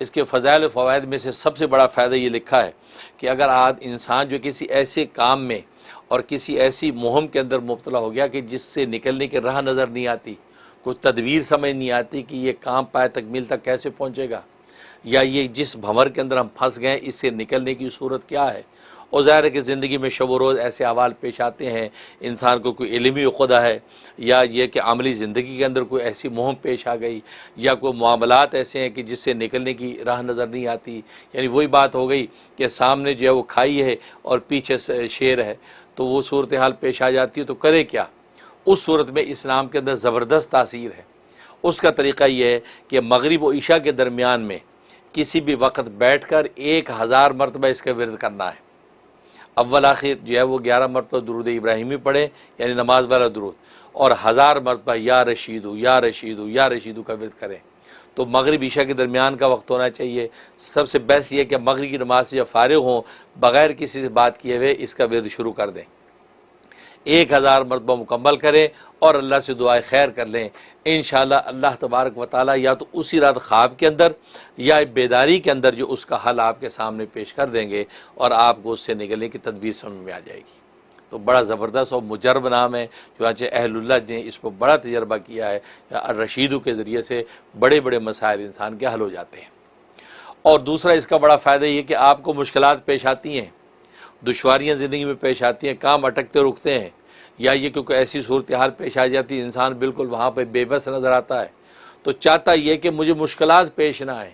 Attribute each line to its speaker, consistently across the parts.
Speaker 1: اس کے فضائل و فوائد میں سے سب سے بڑا فائدہ یہ لکھا ہے کہ اگر انسان جو کسی ایسے کام میں اور کسی ایسی مہم کے اندر مبتلا ہو گیا کہ جس سے نکلنے کی راہ نظر نہیں آتی، کوئی تدبیر سمجھ نہیں آتی کہ یہ کام پائے تکمیل تک کیسے پہنچے گا، یا یہ جس بھنور کے اندر ہم پھنس گئے اس سے نکلنے کی صورت کیا ہے، اور ظاہر ہے کہ زندگی میں شب و روز ایسے احوال پیش آتے ہیں، انسان کو کوئی علمی خدا ہے، یا یہ کہ عملی زندگی کے اندر کوئی ایسی مہم پیش آ گئی، یا کوئی معاملات ایسے ہیں کہ جس سے نکلنے کی راہ نظر نہیں آتی، یعنی وہی بات ہو گئی کہ سامنے جو ہے وہ کھائی ہے اور پیچھے شیر ہے، تو وہ صورتحال پیش آ جاتی ہے، تو کرے کیا؟ اس صورت میں اسلام کے اندر زبردست تاثیر ہے۔ اس کا طریقہ یہ ہے کہ مغرب و عشاء کے درمیان میں کسی بھی وقت بیٹھ کر 1000 مرتبہ اس کا ورد کرنا ہے۔ اول آخر جو ہے وہ 11 مرتبہ درود ابراہیمی پڑھیں، یعنی نماز والا درود، اور 1000 مرتبہ یا رشیدو یا رشیدو یا رشیدو کا ورد کریں۔ تو مغرب عشاء کے درمیان کا وقت ہونا چاہیے۔ سب سے بیسٹ یہ کہ مغرب کی نماز سے جب فارغ ہوں، بغیر کسی سے بات کیے ہوئے اس کا ورد شروع کر دیں، 1000 مرتبہ مکمل کریں اور اللہ سے دعائے خیر کر لیں۔ انشاءاللہ اللہ تبارک و تعالیٰ یا تو اسی رات خواب کے اندر یا بیداری کے اندر جو اس کا حل آپ کے سامنے پیش کر دیں گے، اور آپ کو اس سے نکلنے کی تدبیر سمجھ میں آ جائے گی۔ تو بڑا زبردست اور مجرب نام ہے، چنانچہ اہل اللہ نے اس پر بڑا تجربہ کیا ہے، رشیدو کے ذریعے سے بڑے بڑے مسائل انسان کے حل ہو جاتے ہیں۔ اور دوسرا اس کا بڑا فائدہ یہ کہ آپ کو مشکلات پیش آتی ہیں، دشواریاں زندگی میں پیش آتی ہیں، کام اٹکتے رکتے ہیں، یا یہ کیونکہ ایسی صورتحال پیش آ جاتی ہے انسان بالکل وہاں پہ بے بس نظر آتا ہے، تو چاہتا یہ کہ مجھے مشکلات پیش نہ آئیں،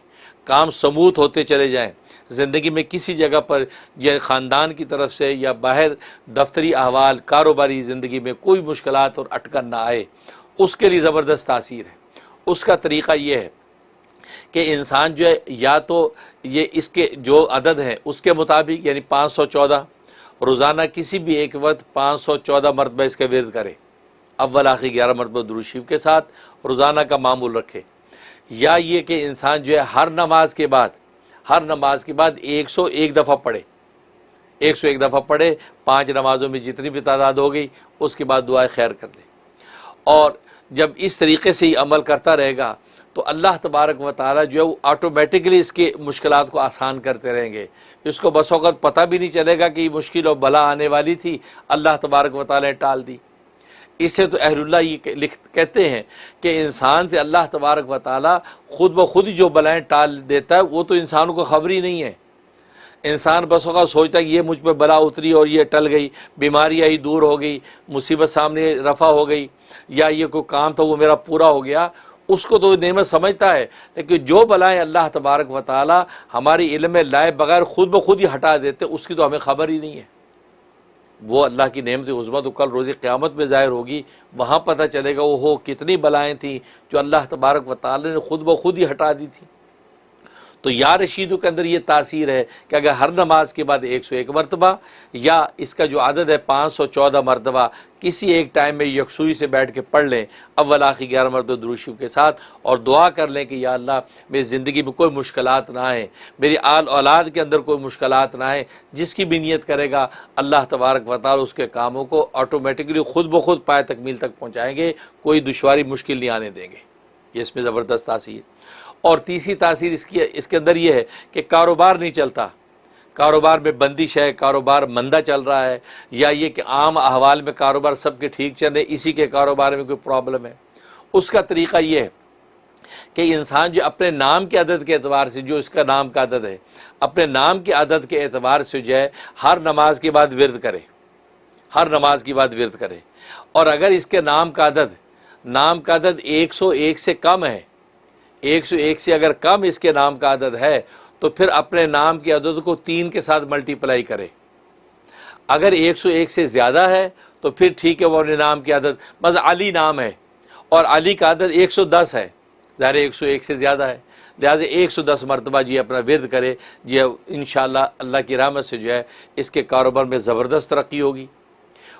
Speaker 1: کام سموتھ ہوتے چلے جائیں، زندگی میں کسی جگہ پر یا خاندان کی طرف سے یا باہر دفتری احوال کاروباری زندگی میں کوئی مشکلات اور اٹکن نہ آئے، اس کے لیے زبردست تاثیر ہے۔ اس کا طریقہ یہ ہے کہ انسان جو ہے یا تو یہ اس کے جو عدد ہیں اس کے مطابق، یعنی 514 روزانہ کسی بھی ایک وقت 514 مرتبہ اس کا ورد کرے، اول آخر 11 مرتبہ درود شریف کے ساتھ روزانہ کا معمول رکھے، یا یہ کہ انسان جو ہے ہر نماز کے بعد 101 دفعہ پڑھے، 101 دفعہ پڑھے، 5 نمازوں میں جتنی بھی تعداد ہو گئی، اس کے بعد دعائے خیر کر لے۔ اور جب اس طریقے سے ہی عمل کرتا رہے گا تو اللہ تبارک و تعالیٰ جو ہے وہ آٹومیٹکلی اس کی مشکلات کو آسان کرتے رہیں گے۔ اس کو بس اوقات پتہ بھی نہیں چلے گا کہ یہ مشکل اور بلا آنے والی تھی، اللہ تبارک و تعالیٰ نے ٹال دی۔ اس سے تو اہل اللہ یہ کہتے ہیں کہ انسان سے اللہ تبارک و تعالیٰ خود بخود ہی جو بلائیں ٹال دیتا ہے، وہ تو انسانوں کو خبر ہی نہیں ہے۔ انسان بس اوقات سوچتا ہے کہ یہ مجھ پہ بلا اتری اور یہ ٹل گئی، بیماری آئی دور ہو گئی، مصیبت سامنے رفع ہو گئی، یا یہ کوئی کام تھا وہ میرا پورا ہو گیا، اس کو تو نعمت سمجھتا ہے۔ لیکن جو بلائیں اللہ تبارک و تعالیٰ ہماری علم میں لائے بغیر خود بخود ہی ہٹا دیتے، اس کی تو ہمیں خبر ہی نہیں ہے۔ وہ اللہ کی نعمت عظمیٰ تو کل روز قیامت میں ظاہر ہوگی، وہاں پتہ چلے گا وہ کتنی بلائیں تھیں جو اللہ تبارک و تعالیٰ نے خود بخود ہی ہٹا دی تھی۔ تو یا رشیدو کے اندر یہ تاثیر ہے کہ اگر ہر نماز کے بعد 101 مرتبہ یا اس کا جو عدد ہے 514 مرتبہ کسی ایک ٹائم میں یکسوئی سے بیٹھ کے پڑھ لیں، اول آخر 11 مرتبہ درود شریف کے ساتھ، اور دعا کر لیں کہ یا اللہ میری زندگی میں کوئی مشکلات نہ آئیں، میری آل اولاد کے اندر کوئی مشکلات نہ آئیں، جس کی بھی نیت کرے گا اللہ تبارک و تعالی اس کے کاموں کو آٹومیٹکلی خود بخود پائے تکمیل تک پہنچائیں گے، کوئی دشواری مشکل نہیں آنے دیں گے۔ یہ اس میں زبردست تاثیر۔ اور تیسری تاثیر اس کے اندر یہ ہے کہ کاروبار نہیں چلتا، کاروبار میں بندش ہے، کاروبار مندہ چل رہا ہے، یا یہ کہ عام احوال میں کاروبار سب کے ٹھیک چل رہے، اسی کے کاروبار میں کوئی پرابلم ہے، اس کا طریقہ یہ ہے کہ انسان جو اپنے نام کے عدد کے اعتبار سے، جو اس کا نام کا عدد ہے، اپنے نام کے عدد کے اعتبار سے جو ہے ہر نماز کے بعد ورد کرے، ہر نماز کے بعد ورد کرے۔ اور اگر اس کے نام کا عدد 101 سے کم ہے، 101 سے اگر کم اس کے نام کا عدد ہے تو پھر اپنے نام کے عدد کو 3 کے ساتھ ملٹیپلائی کرے۔ اگر 101 سے زیادہ ہے تو پھر ٹھیک ہے، وہ اپنے نام کے عدد، مثلا علی نام ہے اور علی کا عدد 110 ہے، ظاہر 101 سے زیادہ ہے، لہٰذا 110 مرتبہ جی اپنا ورد کرے، جی انشاءاللہ اللہ کی رحمت سے جو ہے اس کے کاروبار میں زبردست ترقی ہوگی۔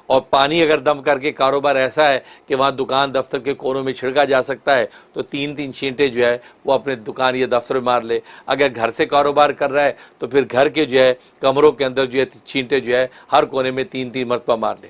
Speaker 1: اور پانی اگر دم کر کے کاروبار ایسا ہے کہ وہاں دکان دفتر کے کونوں میں چھڑکا جا سکتا ہے تو 3 چھینٹے جو ہے وہ اپنے دکان یا دفتر میں مار لے۔ اگر گھر سے کاروبار کر رہا ہے تو پھر گھر کے جو ہے کمروں کے اندر جو ہے چھینٹے جو ہے ہر کونے میں 3 مرتبہ مار لے۔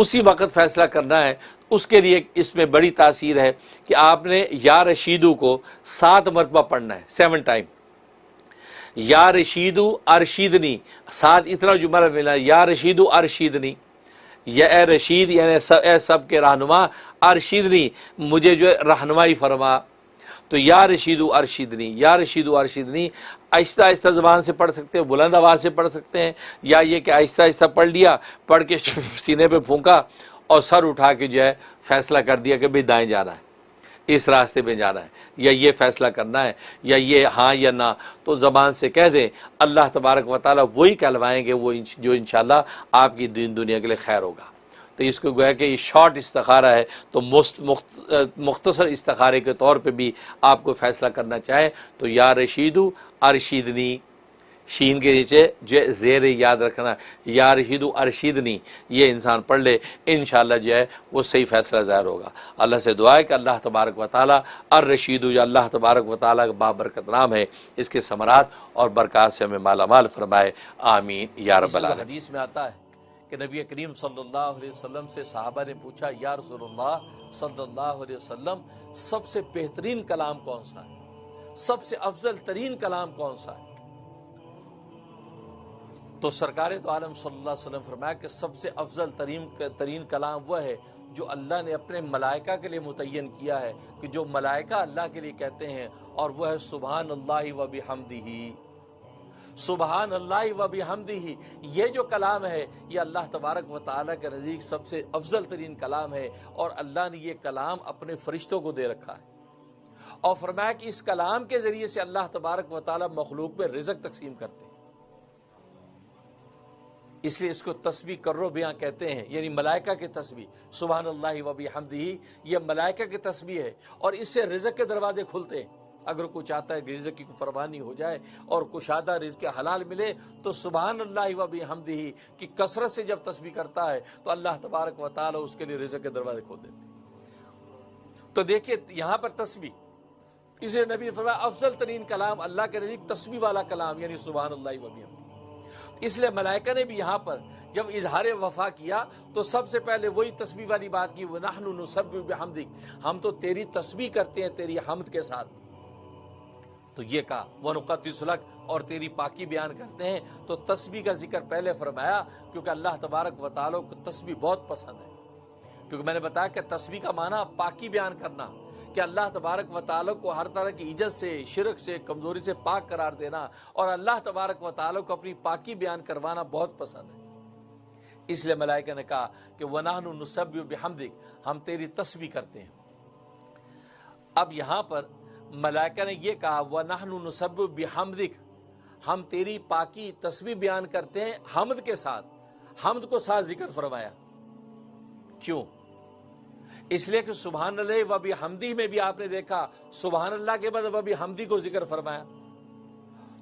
Speaker 1: اسی وقت فیصلہ کرنا ہے، اس کے لیے اس میں بڑی تاثیر ہے کہ آپ نے یا رشیدو کو 7 مرتبہ پڑھنا ہے، 7 ٹائم۔ یا رشیدو ارشیدنی، 7 اتنا جملہ ملا، یا رشیدو ارشیدنی، یا اے رشید یعنی اے سب کے رہنما، ارشیدنی مجھے جو ہے رہنمائی فرما۔ تو یا رشیدو ارشیدنی، یا رشیدو ارشیدنی آہستہ آہستہ زبان سے پڑھ سکتے ہیں، بلند آواز سے پڑھ سکتے ہیں، یا یہ کہ آہستہ آہستہ پڑھ لیا، پڑھ کے سینے پہ پھونکا اور سر اٹھا کے جو ہے فیصلہ کر دیا کہ بھئی دائیں جانا ہے، اس راستے پہ جانا ہے، یا یہ فیصلہ کرنا ہے، یا یہ ہاں یا نہ، تو زبان سے کہہ دیں، اللہ تبارک و تعالیٰ وہی کہلوائیں گے وہ جو انشاءاللہ آپ کی دین دنیا کے لیے خیر ہوگا۔ تو اس کو گویا کہ یہ شارٹ استخارہ ہے، تو مختصر استخارے کے طور پہ بھی آپ کو فیصلہ کرنا چاہیں تو یا رشیدو ارشیدنی، شین کے نیچے جو ہے زیر یاد رکھنا، یا رشیدو ارشیدنی، یہ انسان پڑھ لے، انشاءاللہ جو ہے وہ صحیح فیصلہ ظاہر ہوگا۔ اللہ سے دعا ہے کہ اللہ تبارک و تعالیٰ الرشیدو، جو اللہ تبارک و تعالیٰ کا بابرکت نام ہے، اس کے ثمرات اور برکات سے ہمیں مالا مال فرمائے، آمین یا رب العالمین۔ حدیث میں آتا ہے کہ نبی کریم صلی اللہ علیہ وسلم سے صحابہ نے پوچھا، یا رسول اللہ صلی اللہ علیہ وسلم سب سے بہترین کلام کون سا ہے، سب سے افضل ترین کلام کون سا ہے؟ تو سرکار تو عالم صلی اللہ علیہ وسلم فرمایا کہ سب سے افضل ترین کلام وہ ہے جو اللہ نے اپنے ملائکہ کے لیے متعین کیا ہے، کہ جو ملائکہ اللہ کے لیے کہتے ہیں، اور وہ ہے سبحان اللہ و بحمدہ، سبحان اللہ و بحمدہ۔ یہ جو کلام ہے یہ اللہ تبارک و تعالیٰ کے نزدیک سب سے افضل ترین کلام ہے، اور اللہ نے یہ کلام اپنے فرشتوں کو دے رکھا ہے، اور فرمایا کہ اس کلام کے ذریعے سے اللہ تبارک و تعالیٰ مخلوق میں رزق تقسیم کرتے ہیں، اس لیے اس کو تسبیح کرو بیاں کہتے ہیں، یعنی ملائکہ کی تسبیح، سبحان اللہ و بحمدہ، یہ ملائکہ کی تسبیح ہے، اور اس سے رزق کے دروازے کھلتے ہیں۔ اگر کوئی چاہتا ہے کہ رزق کی فراوانی ہو جائے اور کشادہ رزق حلال ملے، تو سبحان اللہ و بحمدہ کی کثرت سے جب تسبیح کرتا ہے تو اللہ تبارک و تعالی اس کے لیے رزق کے دروازے کھول دیتے ہیں۔ تو دیکھیے یہاں پر تسبیح، اسے نبی نے فرمایا افضل ترین کلام اللہ کے نزدیک تسبیح والا کلام، یعنی سبحان اللہ و بحمدہ۔ اس لیے ملائکہ نے بھی یہاں پر جب اظہار وفا کیا تو سب سے پہلے وہی تسبیح والی بات کی، وَنَحْنُ نُسَبِّحُ بِحَمْدِكَ، ہم تو تیری تسبیح کرتے ہیں تیری حمد کے ساتھ۔ تو یہ کہا وَنُقَدِّسُ لَكَ، اور تیری پاکی بیان کرتے ہیں۔ تو تسبیح کا ذکر پہلے فرمایا کیونکہ اللہ تبارک و تعالیٰ کو تسبیح بہت پسند ہے، کیونکہ میں نے بتایا کہ تسبیح کا معنی پاکی بیان کرنا، کہ اللہ تبارک و تعالیٰ کو ہر طرح کی عجز سے، شرک سے، کمزوری سے پاک قرار دینا، اور اللہ تبارک و تعالیٰ کو اپنی پاکی بیان کروانا بہت پسند ہے۔ اس لیے ملائکہ نے کہا کہ وَنَحْنُ نُسَبِّحُ بِحَمْدِكَ، ہم تیری تسبیح کرتے ہیں۔ اب یہاں پر ملائکہ نے یہ کہا وَنَحْنُ نُسَبِّحُ بِحَمْدِكَ، ہم تیری پاکی تسبیح بیان کرتے ہیں حمد کے ساتھ، حمد کو ساتھ ذکر فرمایا۔ کیوں؟ اس لیے کہ سبحان اللہ و بحمدہ میں بھی آپ نے دیکھا سبحان اللہ کے بعد و بحمدہ کو ذکر فرمایا۔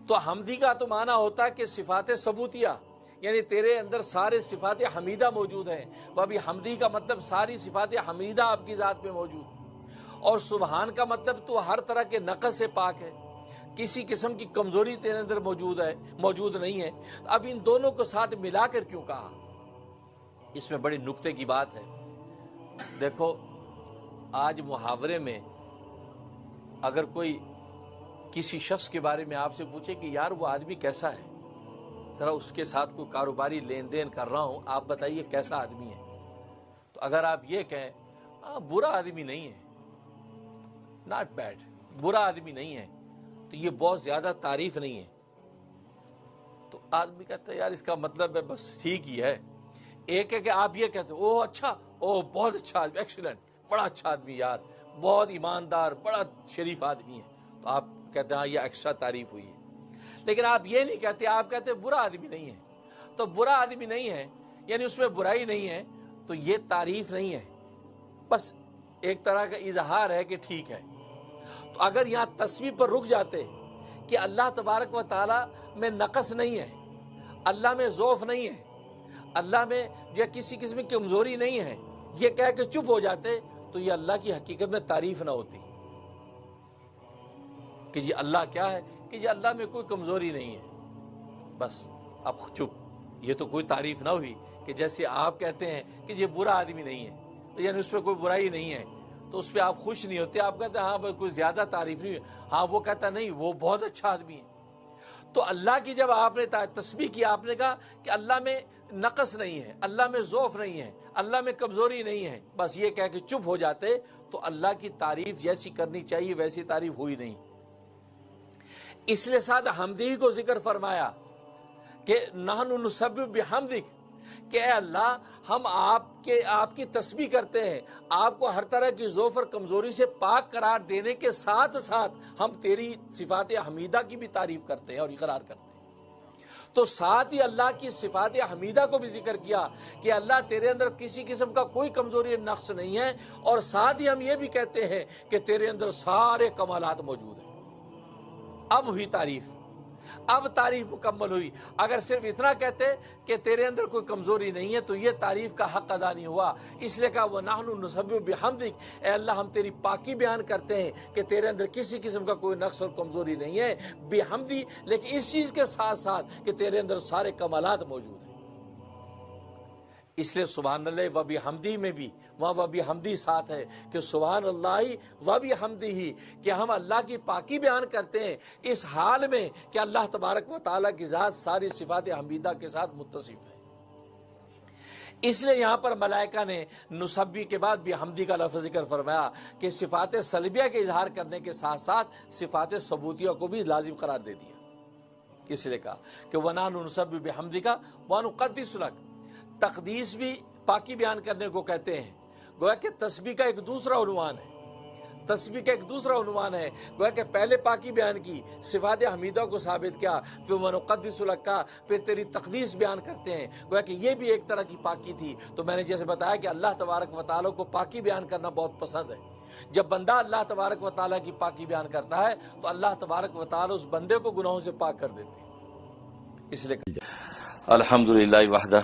Speaker 1: تو حمدی کا تو معنی ہوتا ہے کہ صفات ثبوتیہ، یعنی تیرے اندر سارے صفات حمیدہ موجود ہیں، و بحمدہ کا مطلب ساری صفات حمیدہ آپ کی ذات میں موجود، اور سبحان کا مطلب تو ہر طرح کے نقص سے پاک ہے، کسی قسم کی کمزوری تیرے اندر موجود نہیں ہے۔ اب ان دونوں کو ساتھ ملا کر کیوں کہا؟ اس میں بڑی نکتے کی بات ہے۔ دیکھو آج محاورے میں اگر کوئی کسی شخص کے بارے میں آپ سے پوچھے کہ یار وہ آدمی کیسا ہے، ذرا اس کے ساتھ کوئی کاروباری لین دین کر رہا ہوں، آپ بتائیے کیسا آدمی ہے، تو اگر آپ یہ کہیں برا آدمی نہیں ہے، ناٹ بیڈ، برا آدمی نہیں ہے، تو یہ بہت زیادہ تعریف نہیں ہے۔ تو آدمی کہتا ہے یار اس کا مطلب ہے بس ٹھیک ہی ہے۔ ایک ہے کہ آپ یہ کہتے او اچھا، او بہت اچھا آدمی، ایکسیلنٹ، بڑا اچھا آدمی یار، بہت ایماندار، بڑا شریف آدمی ہے، تو آپ کہتے ہیں ہاں یہ ایکسٹرا تعریف ہوئی ہے۔ لیکن آپ یہ نہیں کہتے، آپ کہتے ہیں برا آدمی نہیں ہے۔ تو برا آدمی نہیں ہے یعنی اس میں برائی نہیں ہے، تو یہ تعریف نہیں ہے، بس ایک طرح کا اظہار ہے کہ ٹھیک ہے۔ تو اگر یہاں تسبیح پر رک جاتے کہ اللہ تبارک و تعالی میں نقص نہیں ہے، اللہ میں ضعف نہیں ہے، اللہ میں یا کسی قسم کی کمزوری نہیں ہے، یہ کہہ کے چپ ہو جاتے، تو یہ اللہ کی حقیقت میں تعریف نہ ہوتی کہ جی اللہ کیا ہے، کہ جی اللہ میں کوئی کمزوری نہیں ہے، بس اب چپ، یہ تو کوئی تعریف نہ ہوئی، کہ جیسے آپ کہتے ہیں کہ یہ برا آدمی نہیں ہے، یعنی اس پہ کوئی برائی نہیں ہے، تو اس پہ آپ خوش نہیں ہوتے، آپ کہتے ہیں ہاں بھائی کوئی زیادہ تعریف نہیں، ہاں وہ کہتا نہیں وہ بہت اچھا آدمی ہے۔ تو اللہ کی جب آپ نے تسبیح کی، آپ نے کہا کہ اللہ میں نقص نہیں ہے، اللہ میں ضعف نہیں ہے، اللہ میں کمزوری نہیں ہے، بس یہ کہہ کے چپ ہو جاتے تو اللہ کی تعریف جیسی کرنی چاہیے ویسی تعریف ہوئی نہیں۔ اس لیے ساتھ حمدی کو ذکر فرمایا کہ نحن نسبح بحمدک، کہ اے اللہ ہم آپ کی تسبیح کرتے ہیں، آپ کو ہر طرح کی ضعف اور کمزوری سے پاک قرار دینے کے ساتھ ساتھ ہم تیری صفات حمیدہ کی بھی تعریف کرتے ہیں اور اقرار کرتے ہیں۔ تو ساتھ ہی اللہ کی صفات حمیدہ کو بھی ذکر کیا کہ اللہ تیرے اندر کسی قسم کا کوئی کمزوری نقص نہیں ہے، اور ساتھ ہی ہم یہ بھی کہتے ہیں کہ تیرے اندر سارے کمالات موجود ہیں۔ اب ہوئی تعریف، اب تعریف مکمل ہوئی۔ اگر صرف اتنا کہتے کہ تیرے اندر کوئی کمزوری نہیں ہے تو یہ تعریف کا حق ادا نہیں ہوا، اس لیے کہا وَنَحْنُ نُسَبِّحُ بِحَمْدِكَ، اے اللہ ہم تیری پاکی بیان کرتے ہیں کہ تیرے اندر کسی قسم کا کوئی نقص اور کمزوری نہیں ہے، بحمدی، لیکن اس چیز کے ساتھ ساتھ کہ تیرے اندر سارے کمالات موجود ہیں۔ اس لیے سبحان اللہ و بحمدی میں بھی وہاں و بحمدی ساتھ ہے کہ سبحان اللہ و بحمدہ، کہ ہم اللہ کی پاکی بیان کرتے ہیں اس حال میں کہ اللہ تبارک و تعالیٰ کی ذات ساری صفات حمیدہ کے ساتھ متصف ہے۔ اس لیے یہاں پر ملائکہ نے نسبی کے بعد بحمدی کا لفظ ذکر فرمایا کہ صفات سلبیہ کے اظہار کرنے کے ساتھ ساتھ صفات ثبوتیہ کو بھی لازم قرار دے دیا۔ اس لیے کہا کہ وَنَحْنُ نُسَبِّحُ بِحَمْدِكَ وَنُقَدِّسُ لَكَ، تقدیس بھی پاکی بیان کرنے کو کہتے ہیں، گویا کہ تسبیح کا ایک دوسرا عنوان ہے، تسبیح کا ایک دوسرا عنوان ہے، گویا کہ پہلے پاکی بیان کی، صفات حمیدہ کو ثابت کیا، پھر وَنُقَدِّسُ لَكَ، پھر تیری تقدیس بیان کرتے ہیں، گویا کہ یہ بھی ایک طرح کی پاکی تھی۔ تو میں نے جیسے بتایا کہ اللہ تبارک و تعالیٰ کو پاکی بیان کرنا بہت پسند ہے۔ جب بندہ اللہ تبارک و تعالیٰ کی پاکی بیان کرتا ہے تو اللہ تبارک و تعالیٰ اس بندے کو گناہوں سے پاک کر دیتے ہیں۔ اس لیے الحمدللہ وحدہ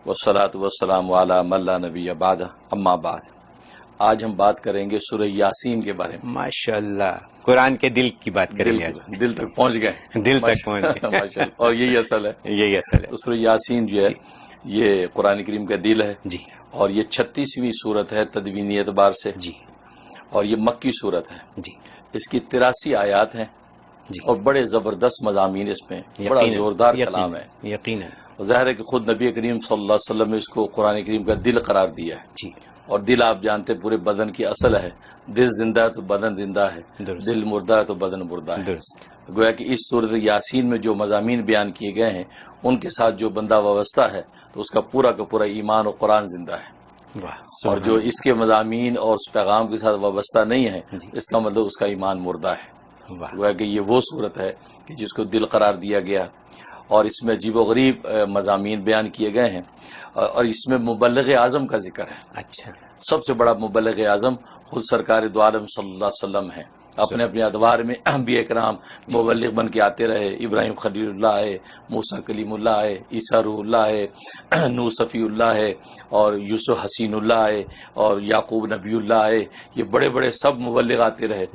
Speaker 1: والصلاة والسلام علی من لا نبی بعدہ، اما بعد، آج ہم بات کریں گے سورہ یاسین کے بارے میں۔
Speaker 2: ماشاءاللہ، قرآن کے دل کی بات کریں گے،
Speaker 1: دل تک پہنچ گئے،
Speaker 2: دل تک پہنچ گئے،
Speaker 1: ماشاءاللہ، اور یہی اصل ہے،
Speaker 2: یہی اصل ہے۔
Speaker 1: تو سورہ یاسین جو ہے یہ قرآن کریم کا دل ہے،
Speaker 2: جی،
Speaker 1: اور یہ 36ویں سورت ہے تدوینی اعتبار سے،
Speaker 2: جی،
Speaker 1: اور یہ مکی سورت ہے،
Speaker 2: جی،
Speaker 1: اس کی 83 آیات ہیں،
Speaker 2: جی،
Speaker 1: اور بڑے زبردست مضامین اس میں، بڑا زوردار کلام ہے۔
Speaker 2: یقیناً،
Speaker 1: ظاہر ہے کہ خود نبی کریم صلی اللہ علیہ وسلم نے اس کو قرآن کریم کا دل قرار دیا ہے،
Speaker 2: جی،
Speaker 1: اور دل آپ جانتے پورے بدن کی اصل ہے، دل زندہ ہے تو بدن زندہ ہے،
Speaker 2: درست،
Speaker 1: دل مردہ ہے تو بدن مردہ ہے۔
Speaker 2: درست،
Speaker 1: گویا کہ اس سورۃ یاسین میں جو مضامین بیان کیے گئے ہیں ان کے ساتھ جو بندہ وابستہ ہے تو اس کا پورا ایمان و قرآن زندہ ہے،
Speaker 2: واہ،
Speaker 1: اور جو اس کے مضامین اور اس پیغام کے ساتھ وابستہ نہیں ہے
Speaker 2: جی،
Speaker 1: اس کا مطلب اس کا ایمان مردہ ہے۔
Speaker 2: واہ،
Speaker 1: گویا کہ یہ وہ صورت ہے کہ جس کو دل قرار دیا گیا، اور اس میں عجیب و غریب مضامین بیان کیے گئے ہیں، اور اس میں مبلغ اعظم کا ذکر ہے۔
Speaker 2: اچھا،
Speaker 1: سب سے بڑا مبلغ اعظم خود سرکار دو عالم صلی اللہ علیہ وسلم ہے۔ اپنے اپنے ادوار میں انبیاء کرام مبلغ بن کے آتے رہے، ابراہیم خلیل اللہ ہے، موسیٰ کلیم اللہ ہے، عیسیٰ روح اللہ ہے، نوح صفی اللہ ہے، اور یوسف حسین اللہ ہے، اور یعقوب نبی اللہ ہے، یہ بڑے بڑے سب مبلغ آتے رہے،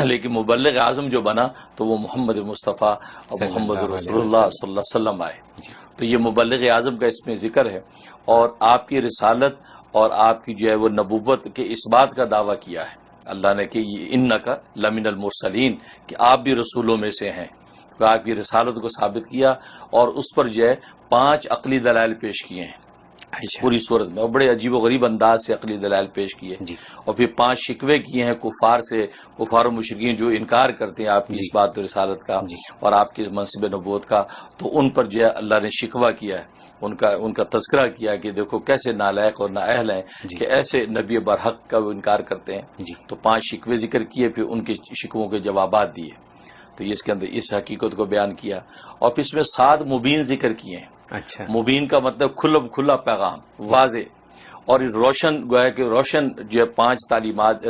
Speaker 1: لیکن مبلغ اعظم جو بنا تو وہ محمد مصطفیٰ اور محمد رسول اللہ صلی اللہ علیہ وسلم آئے۔ تو یہ مبلغ اعظم کا اس میں ذکر ہے، اور آپ کی رسالت اور آپ کی جو ہے وہ نبوت کے اس بات کا دعویٰ کیا ہے اللہ نے کہ انکا لمن المرسلین، کہ آپ بھی رسولوں میں سے ہیں، تو آپ کی رسالت کو ثابت کیا، اور اس پر جو ہے 5 عقلی دلائل پیش کیے ہیں پوری صورت میں، اور بڑے عجیب و غریب انداز سے عقلی دلائل پیش کیے، اور پھر 5 شکوے کیے ہیں کفار سے، کفار و مشرکین جو انکار کرتے ہیں آپ کی اس بات رسالت کا اور آپ کی منصب نبوت کا، تو ان پر جو ہے اللہ نے شکوہ کیا ہے، ان کا تذکرہ کیا کہ دیکھو کیسے نالائق اور نااہل ہیں کہ ایسے نبی برحق کا وہ انکار کرتے ہیں۔ تو 5 شکوے ذکر کیے، پھر ان کے شکووں کے جوابات دیے، تو یہ اس کے اندر اس حقیقت کو بیان کیا، اور پھر اس میں 7 مبین ذکر کیے ہیں۔
Speaker 2: اچھا،
Speaker 1: مبین کا مطلب کھلا پیغام، واضح، اور روشن، گویا کہ روشن جو ہے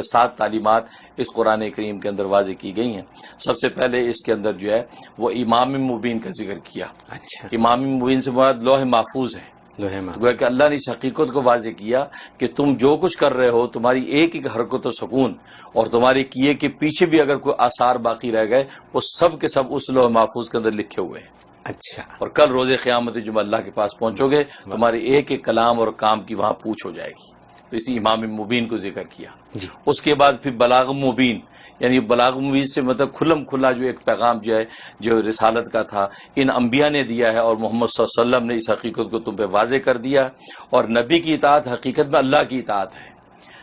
Speaker 1: 7 تعلیمات اس قرآن کریم کے اندر واضح کی گئی ہیں۔ سب سے پہلے اس کے اندر جو ہے وہ امام مبین کا ذکر کیا۔
Speaker 2: اچھا،
Speaker 1: امام مبین سے مراد لوح محفوظ ہے،
Speaker 2: لوح محفوظ،
Speaker 1: گویا کہ اللہ نے اس حقیقت کو واضح کیا کہ تم جو کچھ کر رہے ہو، تمہاری ایک ایک حرکت و سکون، اور تمہارے کیے کے پیچھے بھی اگر کوئی آثار باقی رہ گئے، وہ سب کے سب اس لوح محفوظ کے اندر لکھے ہوئے ہیں۔
Speaker 2: اچھا،
Speaker 1: اور کل روز قیامت جب اللہ کے پاس پہنچو گے تمہاری ایک ایک کلام اور کام کی وہاں پوچھ ہو جائے گی. تو اسی امام مبین کو ذکر کیا.
Speaker 2: جی،
Speaker 1: اس کے بعد پھر بلاغ مبین، یعنی بلاغ مبین سے مطلب کھلم کھلا جو ایک پیغام جو ہے جو رسالت کا تھا ان انبیاء نے دیا ہے، اور محمد صلی اللہ علیہ وسلم نے اس حقیقت کو تم پہ واضح کر دیا. اور نبی کی اطاعت حقیقت میں اللہ کی اطاعت ہے.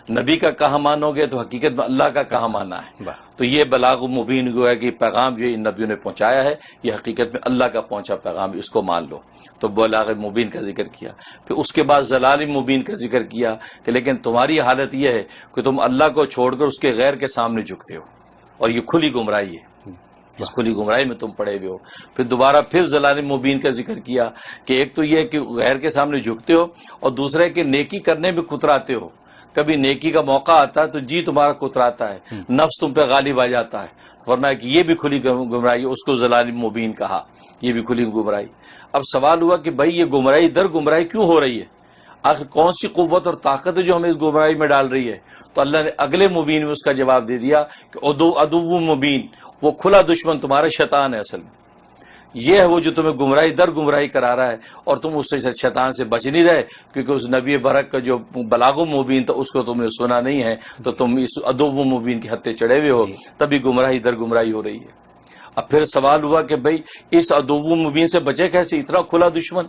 Speaker 1: نبی کا کہا مانو گے تو حقیقت میں اللہ کا کہا ماننا ہے.
Speaker 2: واہ،
Speaker 1: تو یہ بلاغ مبین جو ہے کہ پیغام جو ان نبیوں نے پہنچایا ہے یہ حقیقت میں اللہ کا پہنچا پیغام، اس کو مان لو. تو بلاغ مبین کا ذکر کیا. پھر اس کے بعد ضلال مبین کا ذکر کیا کہ لیکن تمہاری حالت یہ ہے کہ تم اللہ کو چھوڑ کر اس کے غیر کے سامنے جھکتے ہو، اور یہ کھلی گمراہی ہے. اس کھلی گمراہی میں تم پڑے ہوئے ہو. پھر دوبارہ پھر ضلال مبین کا ذکر کیا کہ ایک تو یہ کہ غیر کے سامنے جھکتے ہو، اور دوسرا ہے کہ نیکی کرنے میں کتراتے ہو. کبھی نیکی کا موقع آتا ہے تو جی تمہارا کتراتا ہے، نفس تم پہ غالب آ جاتا ہے. فرمایا کہ یہ بھی کھلی گمراہی، اس کو ضلال مبین کہا، یہ بھی کھلی گمراہی. اب سوال ہوا کہ بھائی یہ گمراہی در گمراہی کیوں ہو رہی ہے؟ آخر کون سی قوت اور طاقت ہے جو ہمیں اس گمراہی میں ڈال رہی ہے؟ تو اللہ نے اگلے مبین میں اس کا جواب دے دیا کہ عدو مبین، وہ کھلا دشمن تمہارا شیطان ہے. اصل میں یہ ہے وہ جو تمہیں گمراہی در گمراہی کرا رہا ہے، اور تم اس سے شیطان سے بچ نہیں رہے، کیونکہ اس نبی برک کا جو بلاغ مبین تھا اس کو تم نے سنا نہیں ہے، تو تم اس عدو مبین کے ہتھے چڑھے ہوئے ہو، تبھی گمراہی در گمراہی ہو رہی ہے. اب پھر سوال ہوا کہ بھئی اس عدو مبین سے بچے کیسے؟ اتنا کھلا دشمن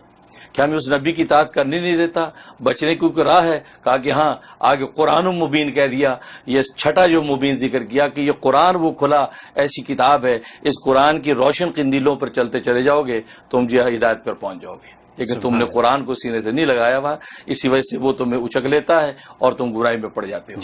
Speaker 1: کیا ہمیں اس نبی کی اطاعت کرنے نہیں دیتا؟ بچنے کی کوئی راہ ہے؟ کہا کہ ہاں، آگے قرآن مبین کہہ دیا. یہ چھٹا جو مبین ذکر کیا کہ یہ قرآن وہ کھلا ایسی کتاب ہے، اس قرآن کی روشن قندیلوں پر چلتے چلے جاؤ گے تم جو ہے ہدایت پر پہنچ جاؤ گے. لیکن تم نے قرآن کو سینے سے نہیں لگایا ہوا، اسی وجہ سے وہ تمہیں اچک لیتا ہے اور تم گمراہی میں پڑ جاتے ہو.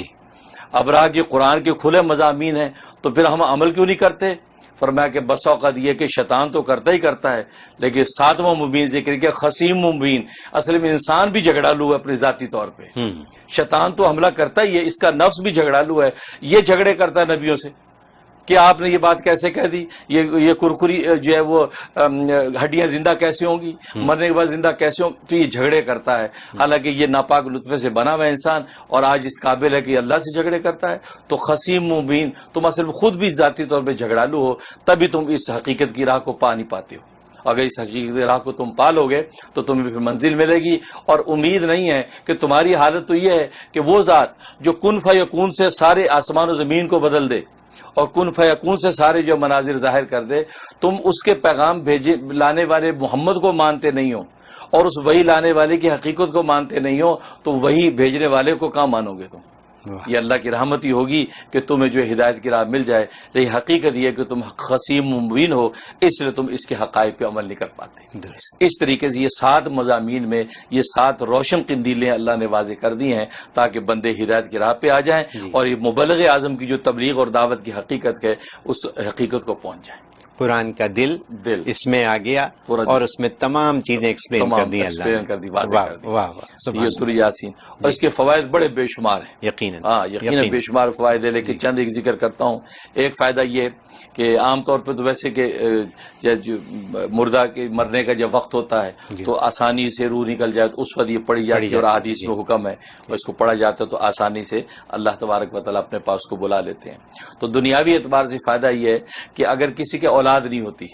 Speaker 1: اب رہا کہ قرآن کے کھلے مضامین ہیں تو پھر ہم عمل کیوں نہیں کرتے؟ فرمایا کہ بس اوقات یہ کہ شیطان تو کرتا ہی کرتا ہے، لیکن ساتواں مبین ذکر کیا خصیم مبین. اصل میں انسان بھی جھگڑالو ہے اپنے ذاتی طور پہ. شیطان تو حملہ کرتا ہی ہے، اس کا نفس بھی جھگڑالو ہے، یہ جھگڑے کرتا ہے نبیوں سے کہ آپ نے یہ بات کیسے کہہ دی، یہ کرکری جو ہے وہ ہڈیاں زندہ کیسے ہوں گی، مرنے کے بعد زندہ کیسے ہوں؟ تو یہ جھگڑے کرتا ہے، حالانکہ یہ ناپاک لطفے سے بنا ہوا انسان اور آج اس قابل ہے کہ اللہ سے جھگڑے کرتا ہے. تو خصیم مبین، تم اصل میں خود بھی ذاتی طور پہ جھگڑالو ہو، تبھی تم اس حقیقت کی راہ کو پا نہیں پاتے ہو. اگر اس حقیقت کی راہ کو تم پالو گے تو تمہیں پھر منزل ملے گی. اور امید نہیں ہے کہ تمہاری حالت تو یہ ہے کہ وہ ذات جو کن فیکون سے سارے آسمان و زمین کو بدل دے اور کن فیکون سے سارے جو مناظر ظاہر کر دے، تم اس کے پیغام بھیجے لانے والے محمد کو مانتے نہیں ہو اور اس وہی لانے والے کی حقیقت کو مانتے نہیں ہو، تو وہی بھیجنے والے کو کہاں مانو گے تم؟ یہ اللہ کی رحمت ہی ہوگی کہ تمہیں جو ہدایت کی راہ مل جائے. لیکن حقیقت یہ کہ تم خصیم مبین ہو، اس لیے تم اس کے حقائق پہ عمل نہیں کر پاتے. اس طریقے سے یہ 7 مضامین میں یہ 7 روشن قندیلیں اللہ نے واضح کر دی ہیں تاکہ بندے ہدایت کی راہ پہ آ جائیں اور یہ مبلغ اعظم کی جو تبلیغ اور دعوت کی حقیقت ہے اس حقیقت کو پہنچ جائیں.
Speaker 2: قرآن کا دل اس میں آ گیا اور اس میں تمام چیزیں ایکسپلین کر دی اللہ نے.
Speaker 1: واضح کر دی.
Speaker 2: واہ واہ،
Speaker 1: یہ سورہ یاسین اور اس کے فوائد بڑے بے شمار ہیں.
Speaker 2: یقیناً،
Speaker 1: ہاں یقیناً بے شمار فوائد ہے، لیکن چند ایک ذکر کرتا ہوں. ایک فائدہ یہ کہ عام طور پہ تو ویسے کہ مردہ کے مرنے کا جب وقت ہوتا ہے تو آسانی سے روح نکل جائے تو اس وقت یہ پڑھی جاتی ہے اور احادیث میں حکم ہے اور اس کو پڑھا جاتا ہے تو آسانی سے اللہ تبارک و تعالیٰ اپنے پاس کو بلا لیتے ہیں. تو دنیاوی اعتبار سے فائدہ یہ ہے کہ اگر کسی کے اولاد نہیں ہوتی،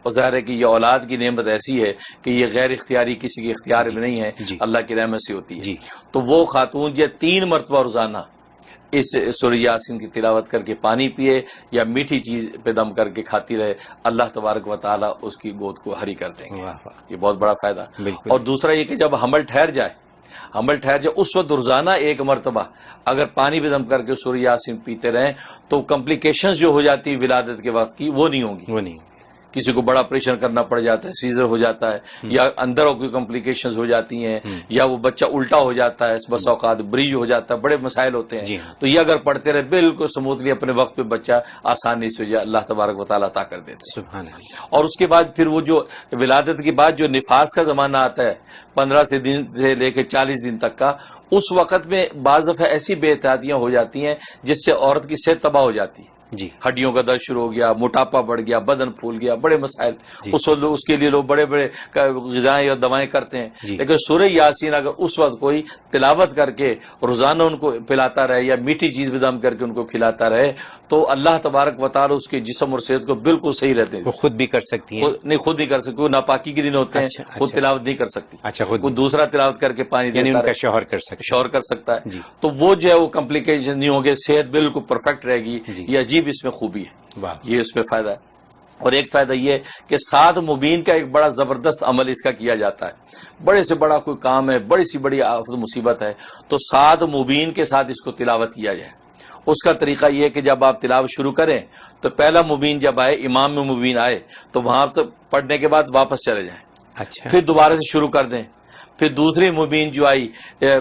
Speaker 1: اور ظاہر ہے کہ یہ اولاد کی نعمت ایسی ہے کہ یہ غیر اختیاری کسی کے اختیار میں نہیں ہے، اللہ کی رحمت سے ہوتی ہے. تو وہ خاتون جو 3 مرتبہ روزانہ اس سورہ یاسین کی تلاوت کر کے پانی پیے یا میٹھی چیز پہ دم کر کے کھاتی رہے، اللہ تبارک و تعالیٰ اس کی گود کو ہری کر دیں گے. یہ بہت بڑا فائدہ. اور دوسرا یہ کہ جب حمل ٹھہر جائے اس وقت روزانہ 1 مرتبہ اگر پانی پہ دم کر کے سورہ یاسین پیتے رہیں تو کمپلیکیشنز جو ہو جاتی ولادت کے وقت کی وہ نہیں ہوں گی. کسی کو بڑا آپریشن کرنا پڑ جاتا ہے، سیزر ہو جاتا ہے، یا اندر کوئی کمپلیکیشنز ہو جاتی ہیں، یا وہ بچہ الٹا ہو جاتا ہے، بس اوقات بریج ہو جاتا ہے، بڑے مسائل ہوتے ہیں. تو یہ اگر پڑھتے رہے بالکل سموتھلی اپنے وقت پہ بچہ آسانی سے اللہ تبارک و تعالیٰ عطا کر دیتے ہیں.
Speaker 2: سبحان اللہ.
Speaker 1: اور اس کے بعد پھر وہ جو ولادت کے بعد جو نفاس کا زمانہ آتا ہے 15 دن سے لے کے 40 دن تک کا، اس وقت میں بعض دفعہ ایسی بے احتیاطیاں ہو جاتی ہیں جس سے عورت کی صحت تباہ ہو جاتی ہے.
Speaker 2: جی
Speaker 1: ہڈیوں کا درد شروع ہو گیا, موٹاپا بڑھ گیا, بدن پھول گیا, بڑے مسائل, اس کے لیے لوگ بڑے بڑے غذائیں یا دوائیں کرتے ہیں. لیکن سورہ یاسین اگر اس وقت کوئی تلاوت کر کے روزانہ ان کو پلاتا رہے یا میٹھی چیز بھی دم کر کے ان کو کھلاتا رہے تو اللہ تبارک و تعالی اس کے جسم اور صحت کو بالکل صحیح رہتے ہیں.
Speaker 2: وہ خود بھی کر سکتی ہیں؟
Speaker 1: نہیں, خود نہیں کر سکتی, وہ ناپاکی کے دن ہوتے ہیں, خود تلاوت نہیں کر سکتی.
Speaker 2: اچھا,
Speaker 1: وہ دوسرا تلاوت کر کے پانی
Speaker 2: یعنی ان کا
Speaker 1: شوہر کر سکتا ہے. تو وہ جو ہے وہ کمپلیکیشن نہیں ہوں گے, صحت بالکل پرفیکٹ رہے گی. یہ عجیب اس میں خوبی ہے, یہ اس میں فائدہ ہے. اور ایک فائدہ یہ کہ سعد مبین کا ایک بڑا زبردست عمل اس کا کیا جاتا ہے. بڑے سے بڑا کوئی کام ہے, بڑی سی بڑی آفت مصیبت ہے, تو سعد مبین کے ساتھ اس کو تلاوت کیا جائے. اس کا طریقہ یہ کہ جب آپ تلاوت شروع کریں تو پہلا مبین جب آئے, امام میں مبین آئے تو وہاں پڑھنے کے بعد واپس چلے جائیں.
Speaker 2: اچھا,
Speaker 1: پھر دوبارہ سے شروع کر دیں. پھر دوسری مبین جو آئی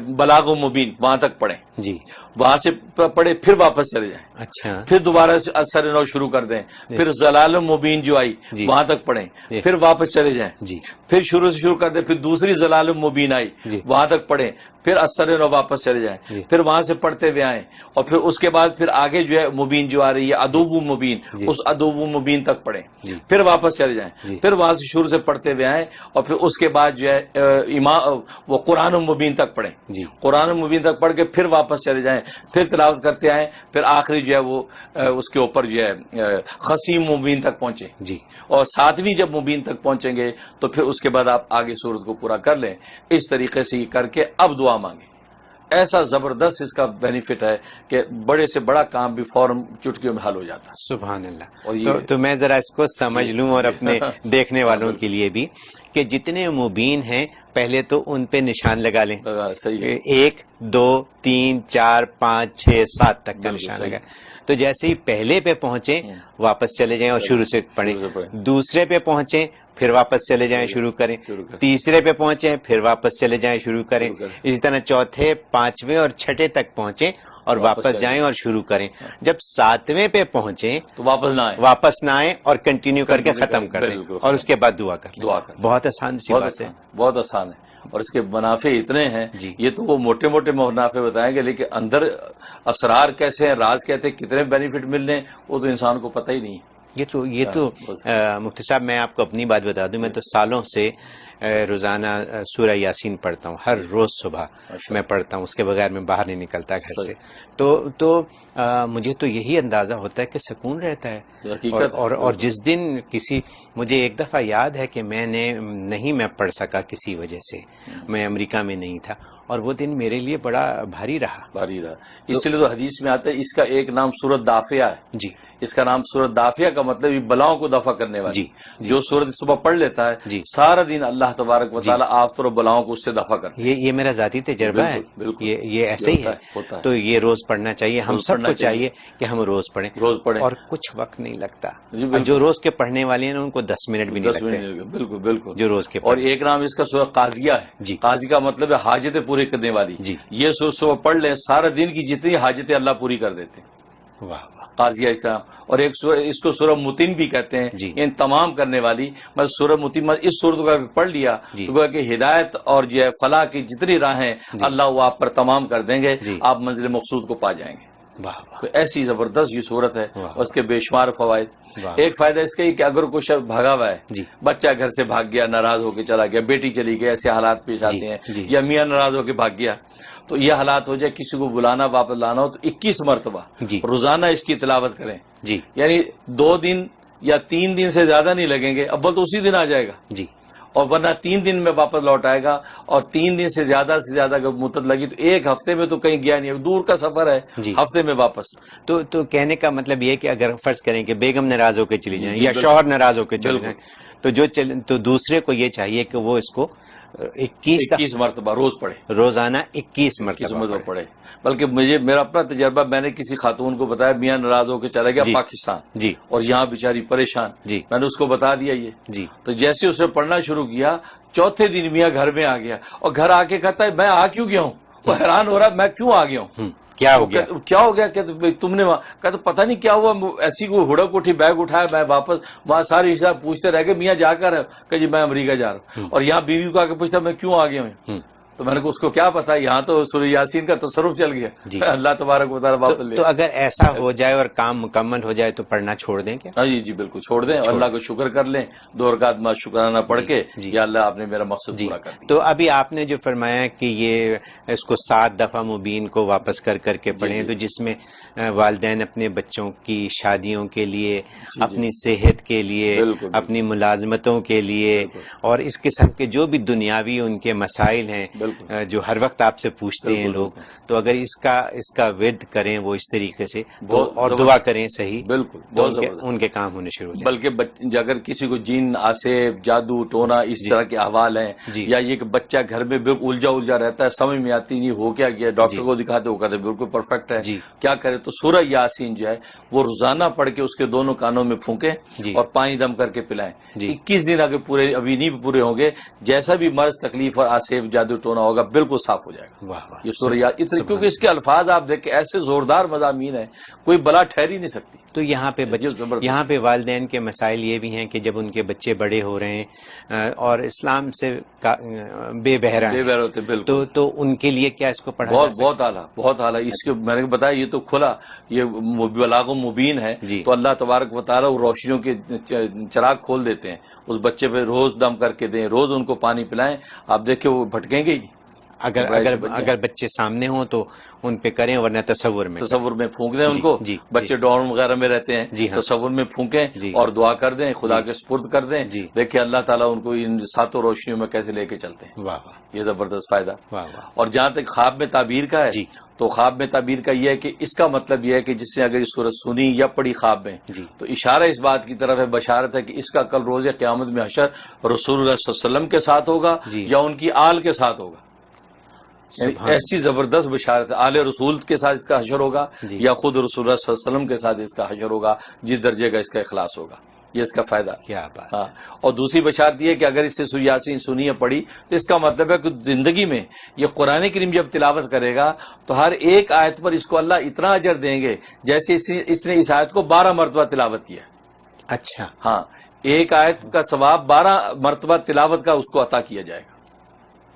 Speaker 1: بلاغ مبین, وہاں تک پڑھیں.
Speaker 2: جی,
Speaker 1: وہاں سے پڑھے پھر واپس چلے جائیں.
Speaker 2: اچھا,
Speaker 1: پھر دوبارہ سے اثر نو شروع کر دیں. پھر زلال مبین جو آئی وہاں تک پڑھیں, پھر واپس چلے جائیں.
Speaker 2: جی,
Speaker 1: پھر شروع کر دیں. پھر دوسری زلال مبین آئی وہاں تک پڑھیں, پھر اثر نو واپس چلے جائیں. پھر وہاں سے پڑھتے ہوئے آئیں, اور پھر اس کے بعد پھر آگے جو ہے مبین جو آ رہی ہے ادوب مبین, اس ادوب مبین تک پڑھیں. پھر واپس چلے جائیں. پھر وہاں سے شروع سے پڑھتے ہوئے آئیں, اور پھر اس کے بعد جو ہے وہ قرآن مبین تک پڑھیں. قرآن مبین تک پڑھ کے پھر واپس چلے جائیں, پھر تلاوت کرتے آئیں. پھر آخری جو ہے وہ اس کے اوپر جو ہے خصیم مبین تک پہنچے.
Speaker 2: جی,
Speaker 1: اور ساتویں جب مبین تک پہنچیں گے تو پھر اس کے بعد آپ آگے سورت کو پورا کر لیں. اس طریقے سے یہ کر کے اب دعا مانگیں. ایسا زبردست اس کا بینیفٹ ہے کہ بڑے سے بڑا کام بھی فوراً چٹکیوں میں حل ہو جاتا ہے.
Speaker 2: سبحان اللہ. تو میں ذرا اس کو سمجھ لوں اور اپنے دیکھنے والوں کے لیے بھی کہ جتنے مبین ہیں پہلے تو ان پہ نشان لگا لیں. 1 2 3 4 5 6 7 تک کا نشان لگا. تو جیسے ہی پہلے پہ پہنچیں واپس چلے جائیں اور شروع سے پڑھیں. دوسرے پہ پہنچیں پھر واپس چلے جائیں, شروع کریں. تیسرے پہ پہنچیں پھر واپس چلے جائیں, شروع کریں. اسی طرح چوتھے, پانچویں اور چھٹے تک پہنچیں اور واپس جائیں اور شروع کریں. جب 7ویں پہ پہنچیں
Speaker 1: تو واپس نہ آئیں
Speaker 2: اور کنٹینیو کر کے ختم کر دیں, اور اس کے بعد دعا کر لیں. بہت آسان سی بات ہے,
Speaker 1: بہت آسان ہے. اور اس کے منافع اتنے ہیں. یہ تو وہ موٹے موٹے منافع بتائیں گے, لیکن اندر اسرار کیسے ہیں, راز کہتے ہیں, کتنے بینیفٹ مل رہے ہیں, وہ تو انسان کو پتہ ہی نہیں ہے.
Speaker 2: یہ تو مفتی صاحب میں آپ کو اپنی بات بتا دوں, میں تو سالوں سے روزانہ سورہ یاسین پڑھتا ہوں, ہر روز صبح میں پڑھتا ہوں, اس کے بغیر میں باہر نہیں نکلتا گھر سے. تو مجھے تو یہی اندازہ ہوتا ہے کہ سکون رہتا ہے. اور جس دن مجھے ایک دفعہ یاد ہے کہ میں پڑھ سکا کسی وجہ سے, میں امریکہ میں نہیں تھا, اور وہ دن میرے لیے بڑا بھاری رہا.
Speaker 1: اس لیے تو حدیث میں آتا ہے اس کا ایک نام سورۃ دافیہ ہے.
Speaker 2: جی,
Speaker 1: اس کا نام سورۃ دافیہ کا مطلب یہ بلاؤں کو دفع کرنے والی. جو سورت صبح پڑھ لیتا ہے سارا دن اللہ تبارک و تعالیٰ آفت اور بلاؤں کو اس سے دفع کرتا ہے.
Speaker 2: یہ میرا ذاتی تجربہ ہے, یہ ایسے ہی ہے. تو یہ روز پڑھنا چاہیے, ہم سب کو چاہیے کہ ہم روز پڑھیں. اور کچھ وقت نہیں لگتا. جو روز کے پڑھنے والے ہیں ان کو 10 منٹ بھی نہیں لگتے.
Speaker 1: بالکل
Speaker 2: جو روز کے.
Speaker 1: اور ایک نام اس کا سورۃ قاضیہ ہے. قاضی کا مطلب ہے حاجتیں پوری کرنے والی. یہ صبح پڑھ لیں, سارا دن کی جتنی حاجتیں اللہ پوری کر دیتے ہیں.
Speaker 2: واہ,
Speaker 1: قاضیہ کا. اور ایک اس کو سورہ متن بھی کہتے ہیں, ان تمام کرنے والی. مطلب سورہ متن, اس صورت کو پڑھ لیا تو کہ ہدایت اور جو ہے فلاح کی جتنی راہیں اللہ وہ آپ پر تمام کر دیں گے, آپ منزل مقصود کو پا جائیں گے. تو ایسی زبردست یہ صورت ہے, اور اس کے بے شمار فوائد. ایک فائدہ اس کا یہ کہ اگر کوئی شخص بھاگا ہوا ہے, بچہ گھر سے بھاگ گیا, ناراض ہو کے چلا گیا, بیٹی چلی گئی, ایسے حالات پیش آتے ہیں, یا میاں ناراض ہو کے بھاگ گیا, تو یہ حالات ہو جائے, کسی کو بلانا واپس لانا ہو تو 21 مرتبہ روزانہ اس کی تلاوت کریں. یعنی 2 دن یا 3 دن سے زیادہ نہیں لگیں گے, اول تو اسی دن آ جائے گا, اور ورنہ 3 دن میں واپس لوٹ آئے گا. اور 3 دن سے زیادہ اگر مدت لگی تو 1 ہفتے میں تو کہیں گیا نہیں, دور کا سفر ہے, ہفتے میں واپس.
Speaker 2: تو کہنے کا مطلب یہ کہ اگر فرض کریں کہ بیگم ناراض ہو کے چلی جائیں یا شوہر ناراض ہو کے چلے جائیں, تو دوسرے کو یہ چاہیے کہ وہ اس کو 21
Speaker 1: مرتبہ روز پڑھے,
Speaker 2: روزانہ 21 مرتبہ
Speaker 1: پڑھے. بلکہ میرا اپنا تجربہ, میں نے کسی خاتون کو بتایا, میاں ناراض ہو کے چلا گیا پاکستان, اور یہاں بیچاری پریشان, میں نے اس کو بتا دیا یہ. تو جیسے اس نے پڑھنا شروع کیا, چوتھے دن میاں گھر میں آ گیا, اور گھر آ کے کہتا ہے میں آ کیوں گیا ہوں, وہ حیران ہو رہا میں کیوں آ گیا ہوں,
Speaker 2: کیا ہو گیا
Speaker 1: کہ تم نے کہا تو پتہ نہیں کیا ہوا, ایسی کوئی ہڑک اٹھی, بیگ اٹھایا, میں واپس وہاں ساری رشتہ پوچھتے رہ گئے میاں جا کر کہ جی میں امریکہ جا رہا ہوں, اور یہاں بیوی کو آ کے پوچھتا میں کیوں آ گیا ہوں, تو میں نے کہا اس کو کیا پتا، یہاں تو سورہ یاسین کا تصرف چل گیا جی اللہ تبارک و تعالیٰ واپس لے.
Speaker 2: تو اگر ایسا ہو جائے اور کام مکمل ہو جائے تو پڑھنا چھوڑ دیں کیا؟
Speaker 1: ہاں جی بالکل چھوڑ دیں، اللہ کو شکر کر لیں، 2 رکعت میں شکرانہ پڑھ کے یا اللہ آپ نے میرا مقصد پورا کر دیا.
Speaker 2: تو ابھی آپ نے جو فرمایا کہ یہ اس کو 7 دفعہ مبین کو واپس کر کے پڑھیں، تو جس میں والدین اپنے بچوں کی شادیوں کے لیے، اپنی صحت کے لیے، اپنی ملازمتوں کے لیے اور اس قسم کے جو بھی دنیاوی ان کے مسائل ہیں جو ہر وقت آپ سے پوچھتے ہیں لوگ، تو اگر اس کا ورد کریں وہ اس طریقے سے اور دعا کریں صحیح، بالکل ان کے کام ہونے شروع ہو جائیں.
Speaker 1: بلکہ اگر کسی کو جن، آسیب، جادو ٹونا اس طرح کے احوال ہیں، یا یہ کہ بچہ گھر میں بالکل الجھا رہتا ہے، سمجھ میں آتی نہیں ہو کیا گیا، ڈاکٹر کو دکھاتے، وہ کہتے بالکل پرفیکٹ ہے، کیا کرے؟ تو سورہ یاسین جو ہے وہ روزانہ پڑھ کے اس کے دونوں کانوں میں پھونکیں اور پانی دم کر کے پلائیں. 21 دن اگر پورے ابھی نہیں پورے ہوں گے، جیسا بھی مرض، تکلیف اور آسیب، جادو ٹونا ہوگا بالکل صاف ہو جائے گا. یہ سورہ یاسین، کیونکہ اس کے الفاظ آپ دیکھیں ایسے زوردار مضامین ہیں، کوئی بلا ٹھہر ہی نہیں سکتی.
Speaker 2: تو یہاں پہ والدین کے مسائل یہ بھی ہیں کہ جب ان کے بچے بڑے ہو رہے ہیں اور اسلام سے بے بہرا ہیں، تو ان کے لیے کیا اس کو پڑھا
Speaker 1: بہت اعلیٰ اس کے میں نے بتایا یہ تو کھلا، یہ بلاغ مبین ہے. تو اللہ تبارک و تعالیٰ روشنیوں کے چراغ کھول دیتے ہیں، اس بچے پہ روز دم کر کے دیں، روز ان کو پانی پلائیں، آپ دیکھیں وہ بھٹکیں گے.
Speaker 2: اگر بچے سامنے ہوں تو ان پہ کریں، ورنہ تصور
Speaker 1: میں پھونک دیں ان کو. بچے ڈورم وغیرہ میں رہتے ہیں، تصور میں پھونکیں اور دعا کر دیں، خدا کے سپرد کر دیں. دیکھیں اللہ تعالیٰ ان کو ان 7 روشنیوں میں کیسے لے کے چلتے ہیں. یہ زبردست فائدہ. اور جہاں تک خواب میں تعبیر کا ہے، تو خواب میں تعبیر کا یہ ہے کہ اس کا مطلب یہ ہے کہ جس نے اگر اس صورت سنی یا پڑھی خواب میں، تو اشارہ اس بات کی طرف ہے، بشارت ہے کہ اس کا کل روز قیامت میں حشر رسول اللہ صلی اللہ علیہ وسلم کے ساتھ ہوگا یا ان کی آل کے ساتھ ہوگا. ایسی زبردست بشارت ہے، آل رسول کے ساتھ اس کا حشر ہوگا یا خود رسول اللہ صلی اللہ علیہ وسلم کے ساتھ اس کا حشر ہوگا، جس درجے کا اس کا اخلاص ہوگا. یہ اس کا فائدہ.
Speaker 2: کیا بات.
Speaker 1: ہاں. اور دوسری بشارت یہ ہے کہ اگر اس سے سورہ یاسین سنی یا پڑھی تو اس کا مطلب ہے کہ زندگی میں یہ قرآن کریم جب تلاوت کرے گا تو ہر ایک آیت پر اس کو اللہ اتنا اجر دیں گے جیسے اس نے اس آیت کو 12 مرتبہ تلاوت کیا.
Speaker 2: اچھا.
Speaker 1: ہاں، ایک آیت کا ثواب 12 مرتبہ تلاوت کا اس کو عطا کیا جائے گا،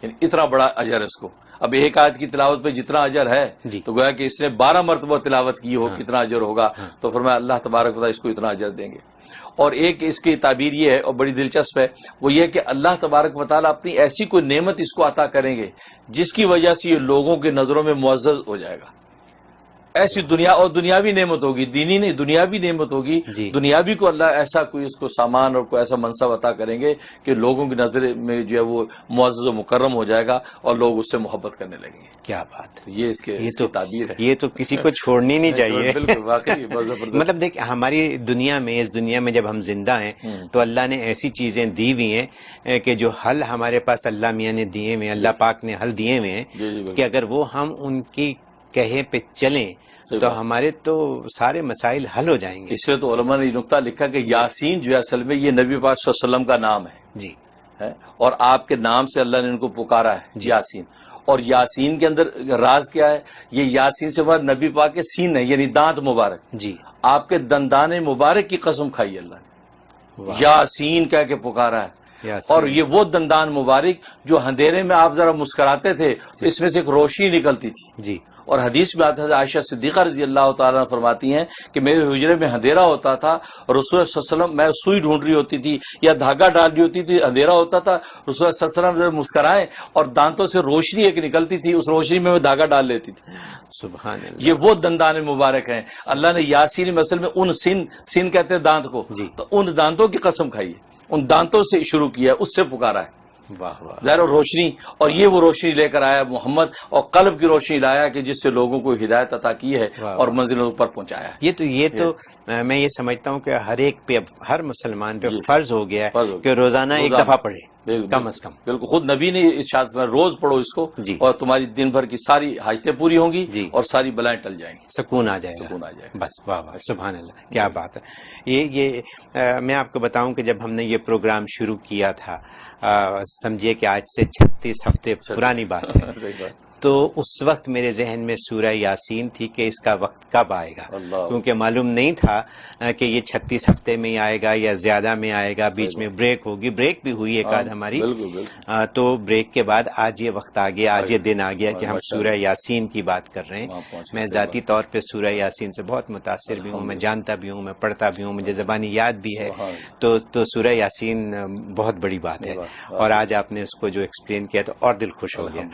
Speaker 1: یعنی اتنا بڑا اجر ہے اس کو. اب ایک آیت کی تلاوت پہ جتنا اجر ہے تو گویا کہ اس نے 12 مرتبہ تلاوت کی ہو، کتنا اجر ہوگا. تو فرمایا اللہ تبارک و تعالیٰ اس کو اتنا اجر دیں گے. اور ایک اس کی تعبیر یہ ہے اور بڑی دلچسپ ہے، وہ یہ کہ اللہ تبارک و تعالیٰ اپنی ایسی کوئی نعمت اس کو عطا کریں گے جس کی وجہ سے یہ لوگوں کے نظروں میں معزز ہو جائے گا. ایسی دنیا اور دنیاوی نعمت ہوگی، دینی نہیں دنیاوی نعمت ہوگی. دنیاوی کو اللہ ایسا کوئی اس کو سامان اور کوئی ایسا منصب عطا کریں گے کہ لوگوں کی نظر میں جو ہے وہ معزز و مکرم ہو جائے گا اور لوگ اس سے محبت کرنے لگیں گے.
Speaker 2: کیا بات.
Speaker 1: یہ اس کے تعبیر ہے.
Speaker 2: یہ تو کسی کو چھوڑنی نہیں چاہیے.
Speaker 1: بالکل واقعی
Speaker 2: مطلب دیکھ ہماری دنیا میں، اس دنیا میں جب ہم زندہ ہیں تو اللہ نے ایسی چیزیں دی ہوئی ہیں کہ جو حل ہمارے پاس اللہ میاں نے دیے ہوئے ہیں، اللہ پاک نے حل دیے ہوئے ہیں کہ اگر وہ ہم ان کی کہے پہ چلیں تو ہمارے تو سارے مسائل حل ہو جائیں گے.
Speaker 1: اس لیے تو علماء نے یہ نقطہ لکھا کہ یاسین جو ہے اصل میں یہ نبی پاک صلی اللہ علیہ وسلم کا نام ہے اور آپ کے نام سے اللہ نے ان کو پکارا ہے یاسین. اور یاسین کے اندر راز کیا ہے؟ یہ یاسین سے بعد نبی پاک کے سین ہے، یعنی دانت مبارک. آپ کے دندان مبارک کی قسم کھائی اللہ نے، یاسین کہہ کے پکارا ہے. اور یہ وہ دندان مبارک جو اندھیرے میں آپ ذرا مسکراتے تھے تو اس میں سے ایک روشنی نکلتی تھی. اور حدیث میں آتا ہے، عائشہ صدیقہ رضی اللہ تعالیٰ عنہ فرماتی ہیں کہ میرے حجرے میں اندھیرا ہوتا تھا، رسول صلی اللہ علیہ وسلم، میں سوئی ڈھونڈ رہی ہوتی تھی یا دھاگا ڈال رہی ہوتی تھی، اندھیرا ہوتا تھا، رسول صلی اللہ علیہ وسلم مسکرائیں اور دانتوں سے روشنی ایک نکلتی تھی، اس روشنی میں دھاگا ڈال لیتی تھی.
Speaker 2: سبحان اللہ.
Speaker 1: یہ وہ دندان مبارک ہیں. اللہ نے یاسین مثل میں ان سن کہتے ہیں دانت کو، تو ان دانتوں کی قسم کھائی ہے، ان دانتوں سے شروع کیا ہے، اس سے پکارا ہے. ظاہر روشنی، اور یہ وہ روشنی لے کر آیا محمد، اور قلب کی روشنی لایا کہ جس سے لوگوں کو ہدایت عطا کی ہے اور منزلوں پر پہنچایا ہے.
Speaker 2: یہ تو میں یہ سمجھتا ہوں کہ ہر ایک پہ، ہر مسلمان پہ فرض ہو گیا ہے کہ روزانہ ایک دفعہ پڑھے کم از کم. بالکل
Speaker 1: خود نبی نے ارشاد فرمایا روز پڑھو اس کو اور تمہاری دن بھر کی ساری حاجتیں پوری ہوں گی اور ساری بلائیں ٹل جائیں گی،
Speaker 2: سکون آ جائے گا. بس واہ واہ سبحان اللہ، کیا بات ہے. یہ میں آپ کو بتاؤں کہ جب ہم نے یہ پروگرام شروع کیا تھا، سمجھیے کہ آج سے 36 ہفتے پرانی بات ہے، تو اس وقت میرے ذہن میں سورہ یاسین تھی کہ اس کا وقت کب آئے گا، کیونکہ معلوم نہیں تھا کہ یہ 36 ہفتے میں ہی آئے گا یا زیادہ میں آئے گا، بیچ میں بریک ہوگی، بریک بھی ہوئی ایک آدھ ہماری، تو بریک کے بعد آج یہ وقت آ گیا، آج یہ دن آ گیا کہ ہم سورہ یاسین کی بات کر رہے ہیں۔ میں ذاتی طور پہ سورہ یاسین سے بہت متاثر بھی ہوں، میں جانتا بھی ہوں، میں پڑھتا بھی ہوں، مجھے زبانی یاد بھی ہے، تو سورہ یاسین بہت بڑی بات ہے، اور آج آپ نے اس کو جو ایکسپلین کیا تو اور دل خوش ہو گیا۔